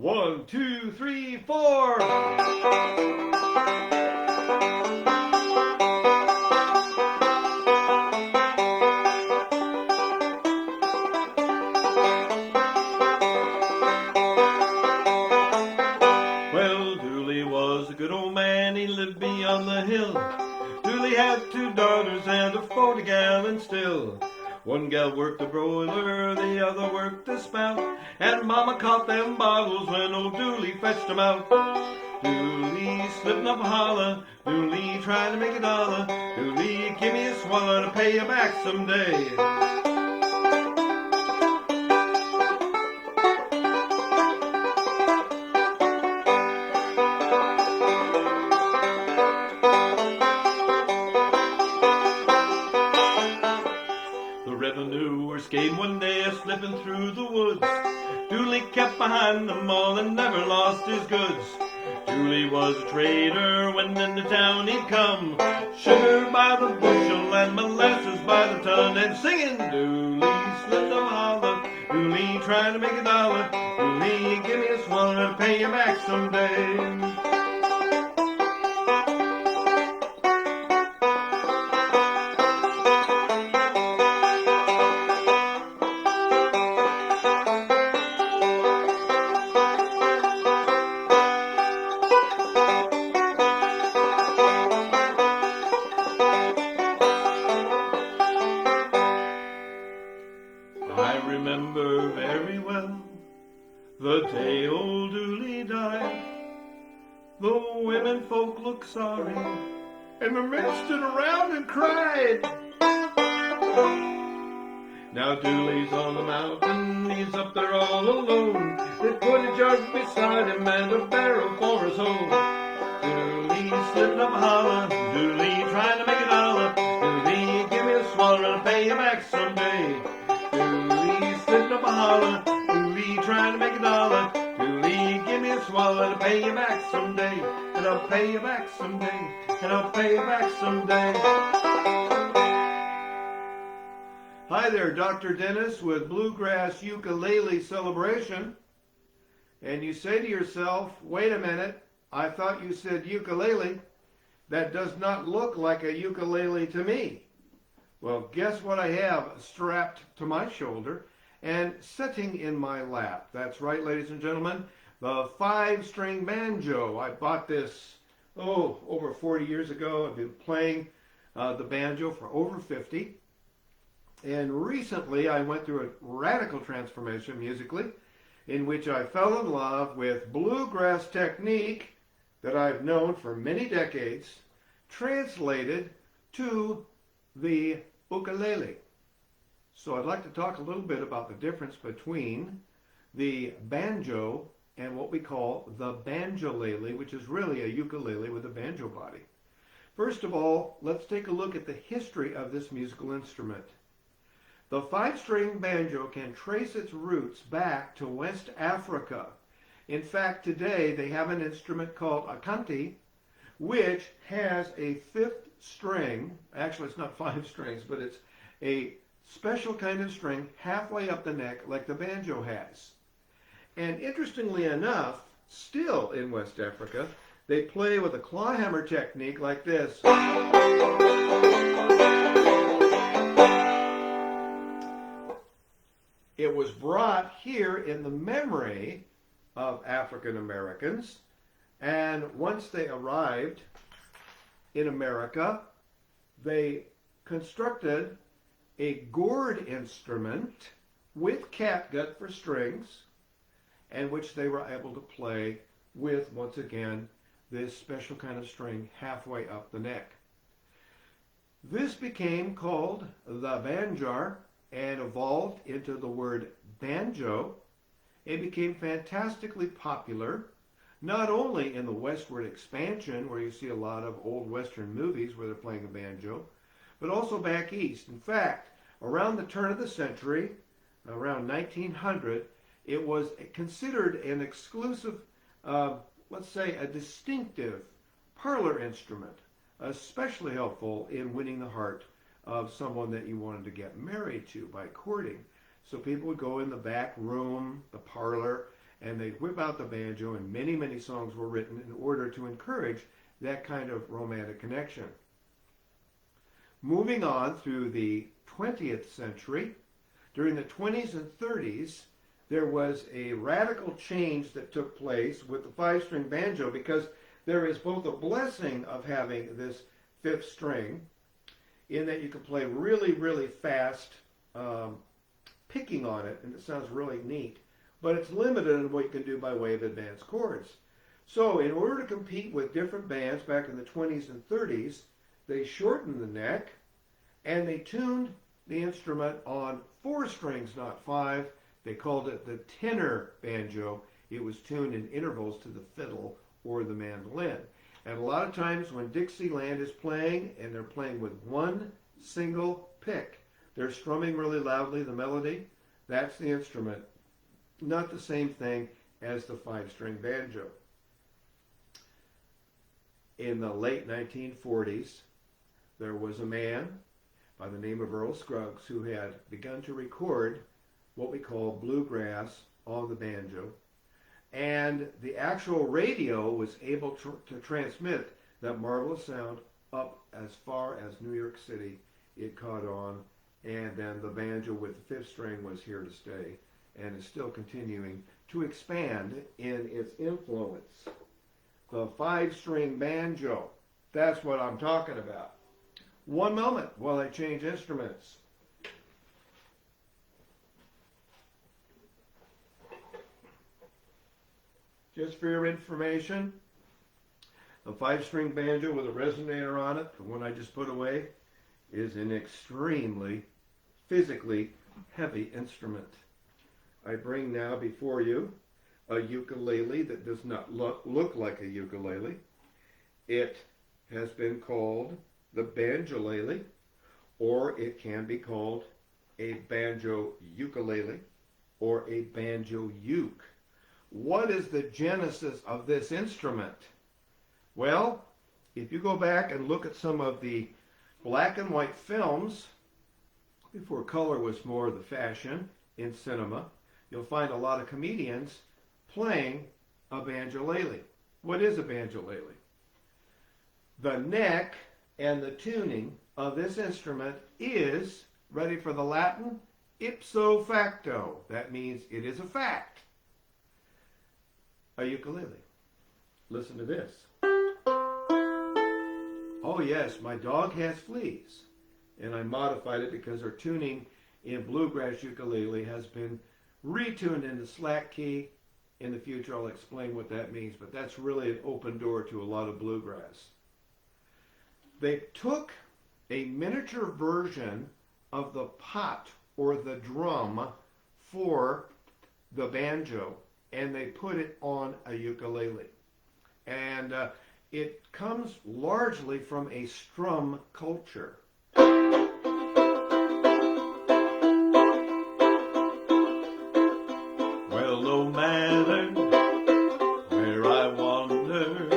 1, 2, 3, 4. Well, Dooley was a good old man, he lived beyond the hill. Dooley had 2 daughters and a 40-gallon still. One gal worked the broiler, the other worked the spout, and Mama caught them bottles when old Dooley fetched them out. Dooley slipping up a holler, Dooley trying to make a dollar. Dooley, give me a swallow to pay you back someday. The revenue were skating one day, slipping through the woods. Dooley kept behind them all and never lost his goods. Dooley was a trader, when into town he'd come. Sugar by the bushel and molasses by the ton. And singing, Dooley slipped up a holler, Dooley trying to make a dollar. Dooley, give me a swallow to pay you back someday. I remember very well the day old Dooley died. The women folk looked sorry, and the men stood around and cried. Now Dooley's on the mountain, he's up there all alone. They put a jug beside him and a barrel for his hoe. Dooley slipped up a holler, Dooley trying to make a dollar. Dooley, give me a swallow and pay you back someday. Dooley slipped up a holler, Dooley trying to make a dollar. Dooley, give me a swallow to pay you back someday. And I'll pay you back someday. And I'll pay you back someday. Hi there, Dr. Dennis with Bluegrass Ukulele Celebration. And you say to yourself, wait a minute, I thought you said ukulele. That does not look like a ukulele to me. Well, guess what I have strapped to my shoulder and sitting in my lap. That's right, ladies and gentlemen, the 5-string banjo. I bought this, over 40 years ago. I've been playing the banjo for over 50. And recently I went through a radical transformation musically in which I fell in love with bluegrass technique that I've known for many decades, translated to the ukulele. So I'd like to talk a little bit about the difference between the banjo and what we call the banjolele, which is really a ukulele with a banjo body. First of all, let's take a look at the history of this musical instrument. The 5-string banjo can trace its roots back to West Africa. In fact, today they have an instrument called a canti, which has a 5th string. Actually, it's not 5 strings, but it's a special kind of string halfway up the neck like the banjo has. And interestingly enough, still in West Africa, they play with a clawhammer technique like this. It was brought here in the memory of African Americans, and once they arrived in America, they constructed a gourd instrument with catgut for strings, and which they were able to play with, once again, this special kind of string halfway up the neck. This became called the banjar and evolved into the word banjo. It became fantastically popular, not only in the westward expansion, where you see a lot of old Western movies where they're playing a banjo, but also back east. In fact, around the turn of the century, around 1900, it was considered an exclusive, let's say a distinctive parlor instrument, especially helpful in winning the heart of someone that you wanted to get married to by courting. So people would go in the back room, the parlor, and they'd whip out the banjo, and many, many songs were written in order to encourage that kind of romantic connection. Moving on through the 20th century, during the 20s and 30s, there was a radical change that took place with the five-string banjo, because there is both a blessing of having this fifth string in that you can play really, really fast picking on it, and it sounds really neat, but it's limited in what you can do by way of advanced chords. So in order to compete with different bands back in the 20s and 30s, they shortened the neck and they tuned the instrument on 4 strings, not 5. They called it the tenor banjo. It was tuned in intervals to the fiddle or the mandolin. And a lot of times when Dixieland is playing and they're playing with one single pick, they're strumming really loudly the melody, that's the instrument. Not the same thing as the five-string banjo. In the late 1940s, there was a man by the name of Earl Scruggs who had begun to record what we call bluegrass on the banjo. And the actual radio was able to transmit that marvelous sound up as far as New York City. It caught on, and then the banjo with the fifth string was here to stay and is still continuing to expand in its influence. The five-string banjo, that's what I'm talking about. One moment while I change instruments. Just for your information, the five-string banjo with a resonator on it, the one I just put away, is an extremely physically heavy instrument. I bring now before you a ukulele that does not look like a ukulele. It has been called the banjolele, or it can be called a banjo-ukulele or a banjo-uke. What is the genesis of this instrument? Well, if you go back and look at some of the black and white films, before color was more the fashion in cinema, you'll find a lot of comedians playing a banjolele. What is a banjolele? The neck and the tuning of this instrument is, ready for the Latin, ipso facto. That means it is a fact. A ukulele. Listen to this. Oh yes, my dog has fleas. And I modified it because our tuning in bluegrass ukulele has been retuned into slack key. In the future I'll explain what that means, but that's really an open door to a lot of bluegrass. They took a miniature version of the pot or the drum for the banjo, and they put it on a ukulele. And it comes largely from a strum culture. Well, no matter where I wander,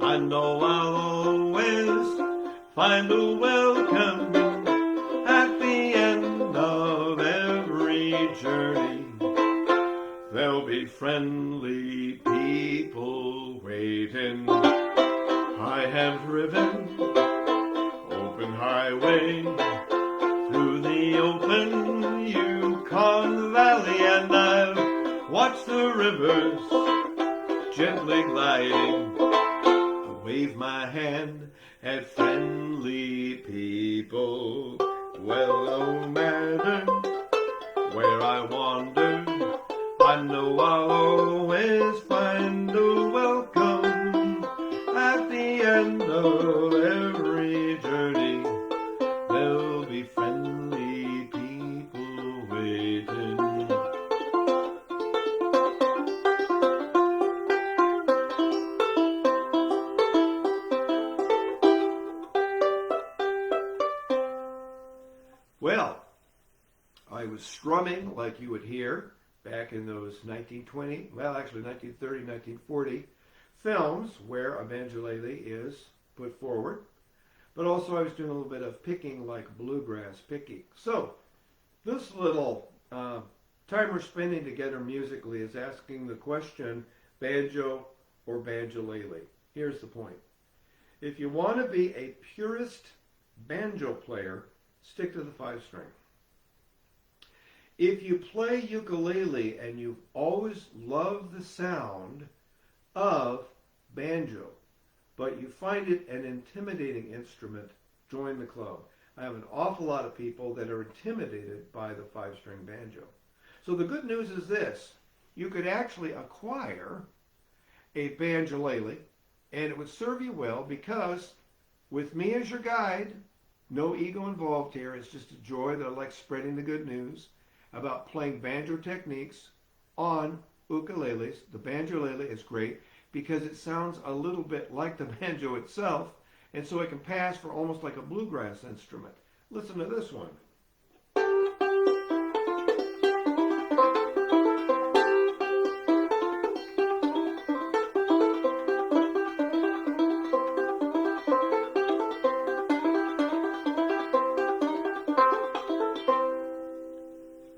I know I'll always find a welcome at the end of every journey. There'll be friendly people waiting. I have driven open highway through the open Yukon Valley, and I've watched the rivers gently gliding. I wave my hand at friendly people. Well, no matter where I wander, I know I'll always find a welcome at the end of every journey. There'll be friendly people waiting. Well, I was strumming like you would hear back in those 1920, well actually 1930, 1940 films where a banjolele is put forward. But also I was doing a little bit of picking like bluegrass picking. So this little time we're spending together musically is asking the question, banjo or banjolele. Here's the point. If you want to be a purist banjo player, stick to the 5-string. If you play ukulele and you've always loved the sound of banjo, but you find it an intimidating instrument, join the club. I have an awful lot of people that are intimidated by the 5-string banjo. So the good news is this. You could actually acquire a banjolele, and it would serve you well because with me as your guide, no ego involved here. It's just a joy that I like spreading the good news about playing banjo techniques on ukuleles. The banjolele is great because it sounds a little bit like the banjo itself, and so it can pass for almost like a bluegrass instrument. Listen to this one.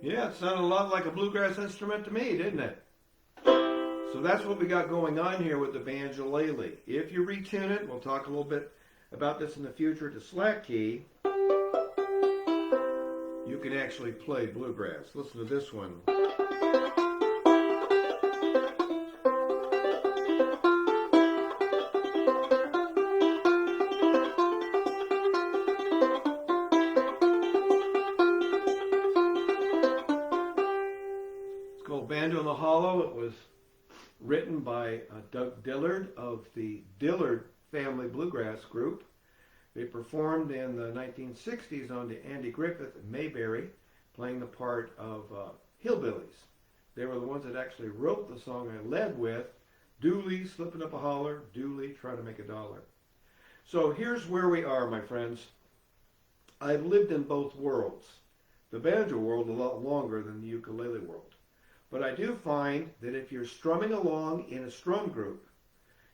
Yeah, it sounded a lot like a bluegrass instrument to me, didn't it? So that's what we got going on here with the banjo-laylee. If you retune it, we'll talk a little bit about this in the future, to slack key, you can actually play bluegrass. Listen to this one. It's called Banjo in the Hollow. It was written by Doug Dillard of the Dillard Family Bluegrass Group. They performed in the 1960s on the Andy Griffith and Mayberry, playing the part of hillbillies. They were the ones that actually wrote the song I led with, Dooley slipping up a holler, Dooley trying to make a dollar. So here's where we are, my friends. I've lived in both worlds, the banjo world a lot longer than the ukulele world. But I do find that if you're strumming along in a strum group,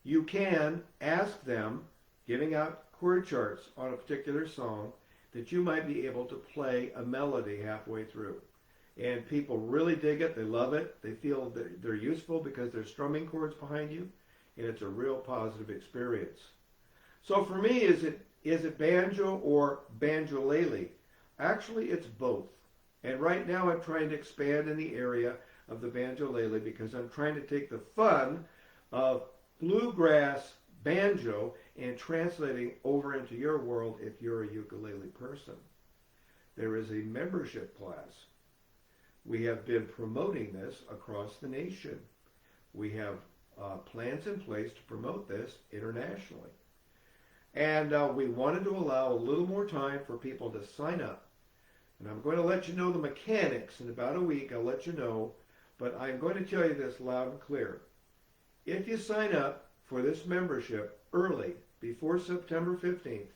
you can ask them, giving out chord charts on a particular song, that you might be able to play a melody halfway through. And people really dig it. They love it. They feel that they're useful because there's strumming chords behind you, and it's a real positive experience. So for me, is it banjo or banjolele? Actually, it's both. And right now I'm trying to expand in the area of the banjolele because I'm trying to take the fun of bluegrass banjo and translating over into your world if you're a ukulele person. There is a membership class. We have been promoting this across the nation. We have plans in place to promote this internationally. And we wanted to allow a little more time for people to sign up. And I'm going to let you know the mechanics in about a week. I'll let you know. But I'm going to tell you this loud and clear. If you sign up for this membership early, before September 15th,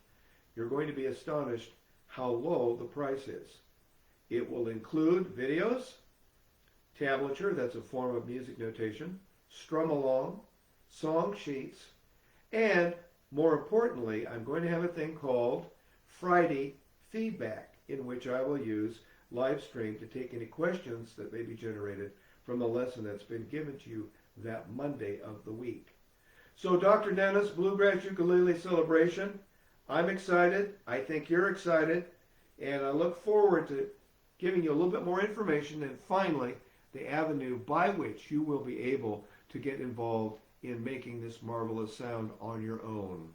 you're going to be astonished how low the price is. It will include videos, tablature, that's a form of music notation, strum along, song sheets, and more importantly, I'm going to have a thing called Friday Feedback, in which I will use live stream to take any questions that may be generated from the lesson that's been given to you that Monday of the week. So Dr. Dennis, Bluegrass Ukulele Celebration, I'm excited. I think you're excited. And I look forward to giving you a little bit more information and finally the avenue by which you will be able to get involved in making this marvelous sound on your own.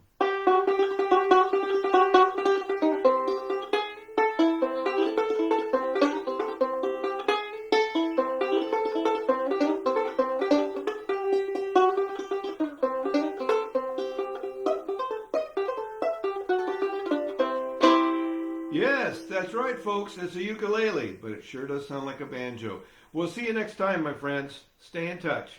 Yes, that's right, folks. It's a ukulele, but it sure does sound like a banjo. We'll see you next time, my friends. Stay in touch.